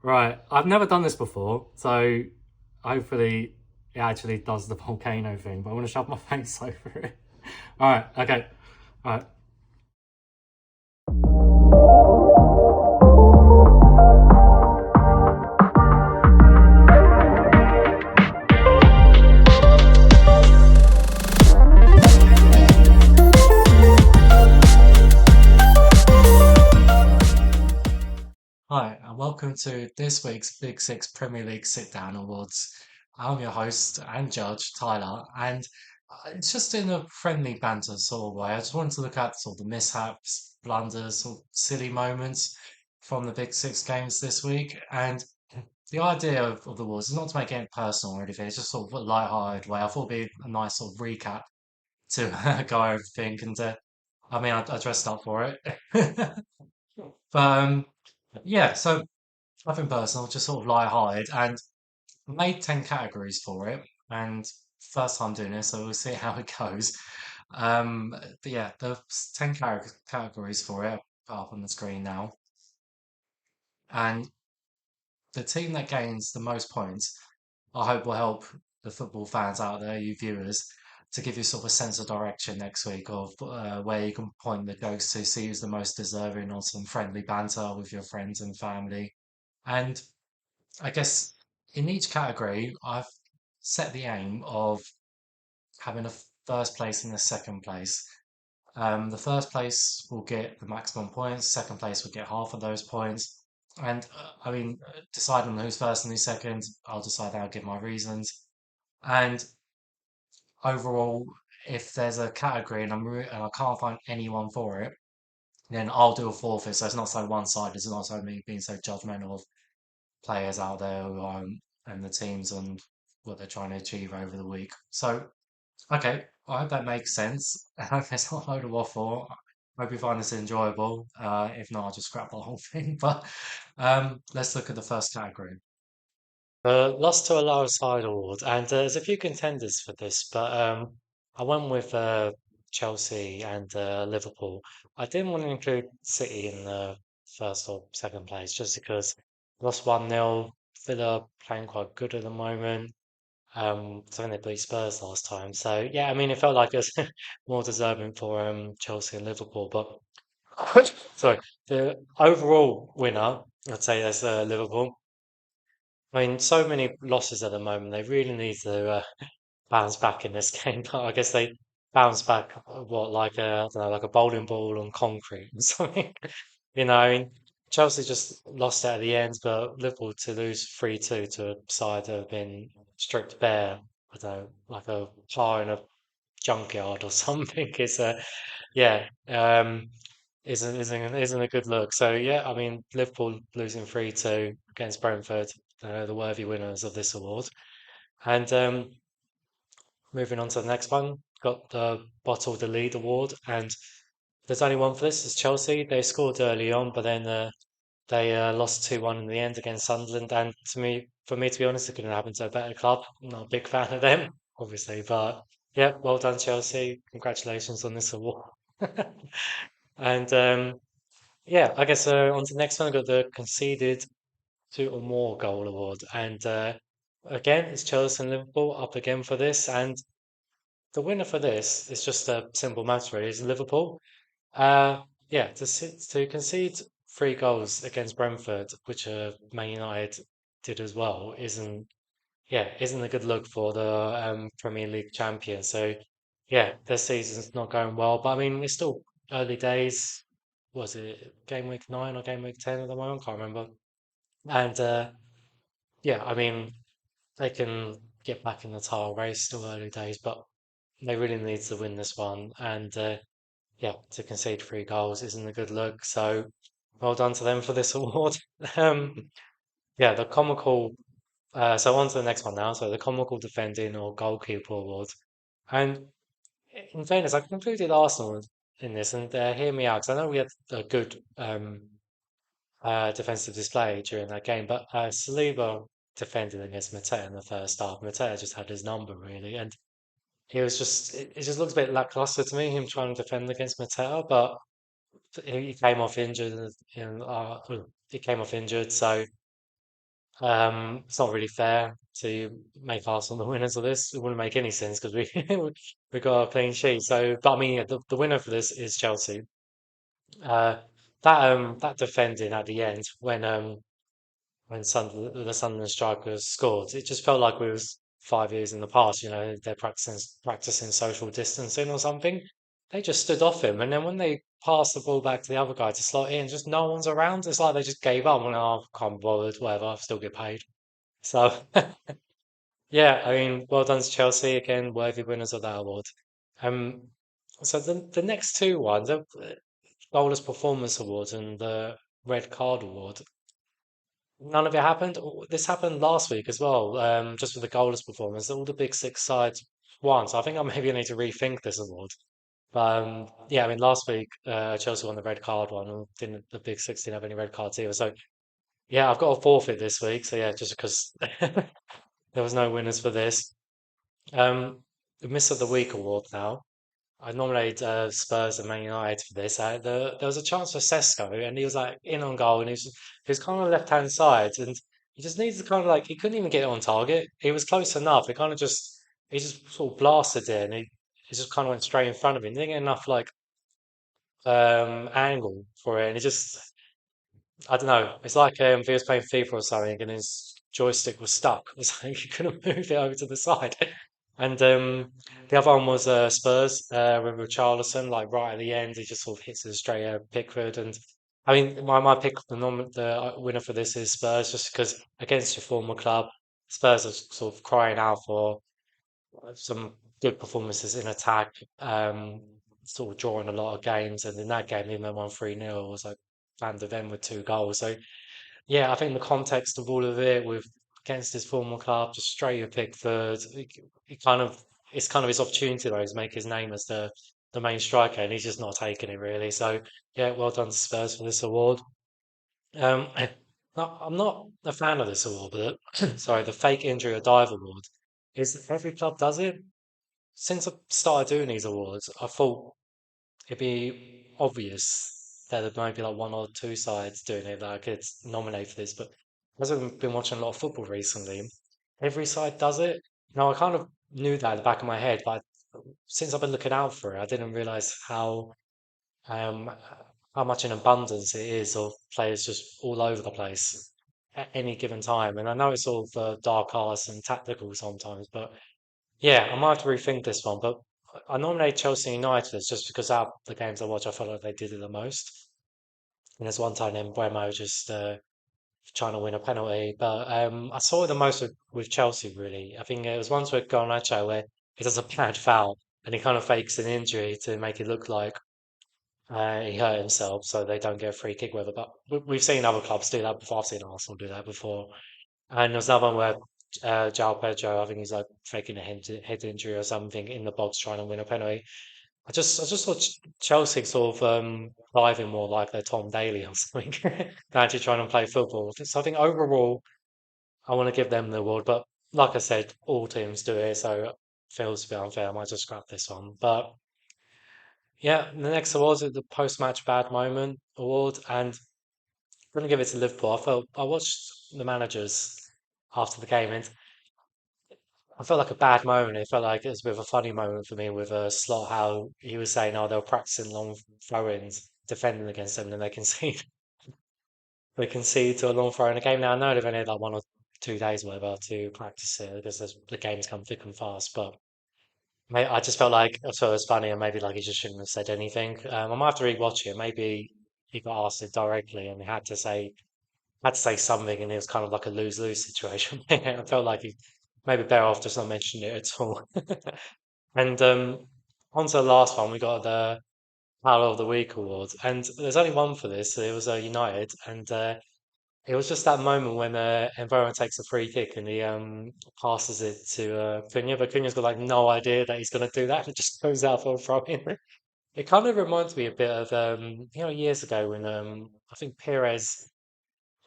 Right, I've never done this before, so hopefully it actually does the volcano thing, but I want to shove my face over it. All right, okay. All right. Hi, and welcome to this week's Big Six Premier League Sit Down Awards. I'm your host and judge, Tyler, and it's just in a friendly banter sort of way. I just wanted to look at sort of the mishaps, blunders, sort of silly moments from the Big Six games this week. And the idea of the awards is not to make it personal or anything, it's just sort of a light-hearted way. I thought it'd be a nice sort of recap to go over everything, and I dressed up for it. But yeah, so nothing personal, just sort of light-hearted, and made 10 categories for it. And first time doing this, so we'll see how it goes. But yeah, the 10 categories for it are up on the screen now. And the team that gains the most points, I hope will help the football fans out there, you viewers, to give you sort of a sense of direction next week of where you can point the jokes to, see who's the most deserving, or some friendly banter with your friends and family. And I guess in each category, I've set the aim of having a first place and a second place. The first place will get the maximum points, second place will get half of those points. And deciding on who's first and who's second, I'll decide, I'll give my reasons. And overall, if there's a category and I can't find anyone for it, then I'll do a forfeit. So it's not so one-sided. It's not so me being so judgmental of players out there and the teams and what they're trying to achieve over the week. So, okay, I hope that makes sense. I hope it's not a load of waffle. I hope you find this enjoyable. If not, I'll just scrap the whole thing. But let's look at the first category. Lost to a lower side award, and there's a few contenders for this, but I went with Chelsea and Liverpool. I didn't want to include City in the first or second place just because lost 1-0. Villa playing quite good at the moment. I think they beat Spurs last time. So yeah, I mean it felt like it was more deserving for Chelsea and Liverpool, but sorry, the overall winner, I'd say that's Liverpool. I mean, so many losses at the moment. They really need to bounce back in this game. But I guess they bounce back what like a I don't know, like a bowling ball on concrete or something. I mean, Chelsea just lost it at the end, but Liverpool to lose 3-2 to a side that have been stripped bare. I don't know, like a car in a junkyard or something. Is yeah, isn't a good look. So yeah, I mean, Liverpool losing 3-2 against Brentford, the worthy winners of this award. And moving on to the next one, got the Bottle the Lead award, and there's only one for this. It's Chelsea. They scored early on, but then they lost 2-1 in the end against Sunderland. And for me, to be honest, it couldn't happen to a better club. I'm not a big fan of them, obviously, but yeah, well done, Chelsea. Congratulations on this award. And yeah, I guess on to the next one, I got the conceded two or more goal award. And again, it's Chelsea and Liverpool up again for this. And the winner for this is just a simple matter, really. It's Liverpool. Yeah, to concede 3 goals against Brentford, which Man United did as well, isn't a good look for the Premier League champion. So yeah, this season's not going well, but I mean it's still early days. Was it game week 9 or game week 10 at the moment? Can't remember. And yeah, I mean they can get back in the title race. Still early days, but they really need to win this one. And yeah, to concede 3 goals isn't a good look. So well done to them for this award. Um, yeah, the comical. So on to the next one now. So the comical defending or goalkeeper award. And in fairness, I concluded Arsenal in this, and hear me out, 'cause I know we had a good defensive display during that game, but Saliba defended against Mateta in the first half. Mateta just had his number really, and it just looks a bit lackluster to me, him trying to defend against Mateta, but he came off injured, he came off injured, so It's not really fair to make Arsenal the winners of this. It wouldn't make any sense because we we got a clean sheet. So, but I mean, yeah, the winner for this is Chelsea. Uh, that defending at the end when the Sunderland strikers scored, it just felt like we was 5 years in the past. You know, they're practicing social distancing or something. They just stood off him, and then when they passed the ball back to the other guy to slot in, just no one's around. It's like they just gave up and oh, can't be bothered, whatever, I'll still get paid. So yeah, I mean, well done to Chelsea again, worthy winners of that award. Um, so the next two ones, the Goalless Performance Award and the Red Card Award. None of it happened. This happened last week as well, just with the goalless performance. All the big six sides won. So I think I maybe need to rethink this award. But yeah, I mean, last week Chelsea won the red card one, and didn't the big six didn't have any red cards either. So yeah, I've got a forfeit this week. So yeah, just because there was no winners for this. The Miss of the Week award now. I nominated Spurs and Man United for this. There was a chance for Sesko, and he was like in on goal, and he was kind of left hand side, and he just needs to kind of like he couldn't even get it on target. He was close enough. It kind of just he just sort of blasted it, and he just kind of went straight in front of him. Didn't get enough like angle for it, and it just I don't know. It's like if he was playing FIFA or something and his joystick was stuck. It's like he couldn't move it over to the side. And the other one was Spurs with Richarlison, like right at the end, he just sort of hits it straight at Pickford. And I mean, my pick, the winner for this is Spurs, just because against your former club, Spurs are sort of crying out for some good performances in attack, sort of drawing a lot of games. And in that game, even though 1 3-0, it was like Van de Ven with 2 goals. So yeah, I think the context of all of it with against his former club, just straight at Pickford, it kind of it's kind of his opportunity though to make his name as the main striker, and he's just not taking it really. So yeah, well done to Spurs for this award. Um, I'm not a fan of this award, but sorry, the fake injury or dive award is every club does it. Since I started doing these awards, I thought it'd be obvious that there might be like one or two sides doing it that I could nominate for this, but as I've been watching a lot of football recently, every side does it. Now I kind of knew that at the back of my head, but since I've been looking out for it, I didn't realize um how much in abundance it is of players just all over the place at any given time. And I know it's all for dark arts and tactical sometimes, but yeah, I might have to rethink this one, but I nominate Chelsea United just because out of the games I watch, I felt like they did it the most. And there's one time in Bremo just trying to win a penalty, but I saw it the most with Chelsea really. I think it was once with Garnacho where he does a bad foul and he kind of fakes an injury to make it look like he hurt himself, so they don't get a free kick with it. But we've seen other clubs do that before. I've seen Arsenal do that before. And there's another one where João Pedro, I think he's like faking a head injury or something in the box trying to win a penalty. I just thought Chelsea sort of diving more like they're Tom Daly or something than actually trying to play football. So I think overall, I want to give them the award. But like I said, all teams do it, so it feels a bit unfair. I might just scrap this one. But yeah, the next award is the post-match bad moment award, and I'm going to give it to Liverpool. I watched the managers after the game, and I felt like a bad moment. It felt like it was a bit of a funny moment for me with Slot, how he was saying, "Oh, they were practicing long throw-ins, defending against them, and they concede, they concede to a long throw in a game." Now I know they've only had like 1 or 2 days, or whatever, to practice it because the games come thick and fast. But I just felt like I thought it was funny, and maybe like he just shouldn't have said anything. I might have to rewatch it. Maybe he got asked it directly, and he had to say something, and it was kind of like a lose-lose situation. I felt like he maybe better off just not mentioning it at all. And on to the last one, we got the Howler of the Week award, and there's only one for this. It was United, and it was just that moment when Mbeumo takes a free kick and he passes it to Cunha, but Cunha's got like no idea that he's going to do that. It just goes out for a throw in. It kind of reminds me a bit of years ago when I think Perez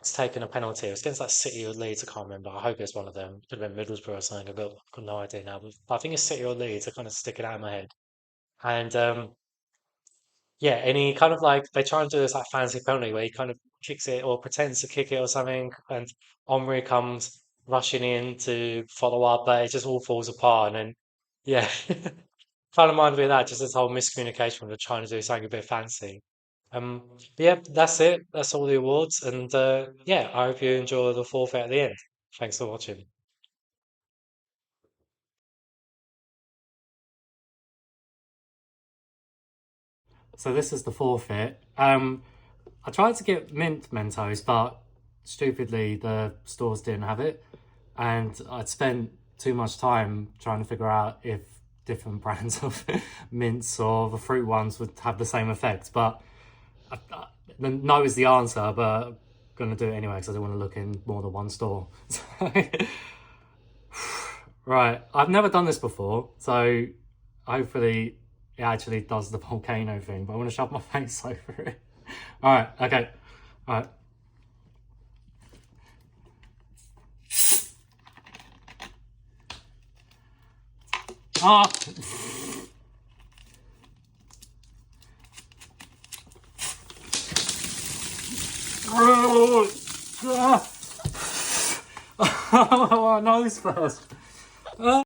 was taking a penalty. It was against like City or Leeds. I can't remember. I hope it's one of them. Could have been Middlesbrough or something. I've got no idea now. But I think it's City or Leeds. I kind of stick it out in my head. And yeah, and he kind of like they try and do this like fancy penalty where he kind of kicks it or pretends to kick it or something, and Omri comes rushing in to follow up, but it just all falls apart. And then, yeah, kind of reminded me of that, just this whole miscommunication when they're trying to do something a bit fancy. But yeah, that's it. That's all the awards, and yeah, I hope you enjoy the forfeit at the end. Thanks for watching. So this is the forfeit. I tried to get mint Mentos, but stupidly the stores didn't have it, and I'd spent too much time trying to figure out if different brands of mints or the fruit ones would have the same effect. But no is the answer, but I'm gonna do it anyway because I don't want to look in more than one store. Right, I've never done this before, so hopefully it actually does the volcano thing. But I want to shove my face over it. All right, okay, all right. Ah! Oh, nose first.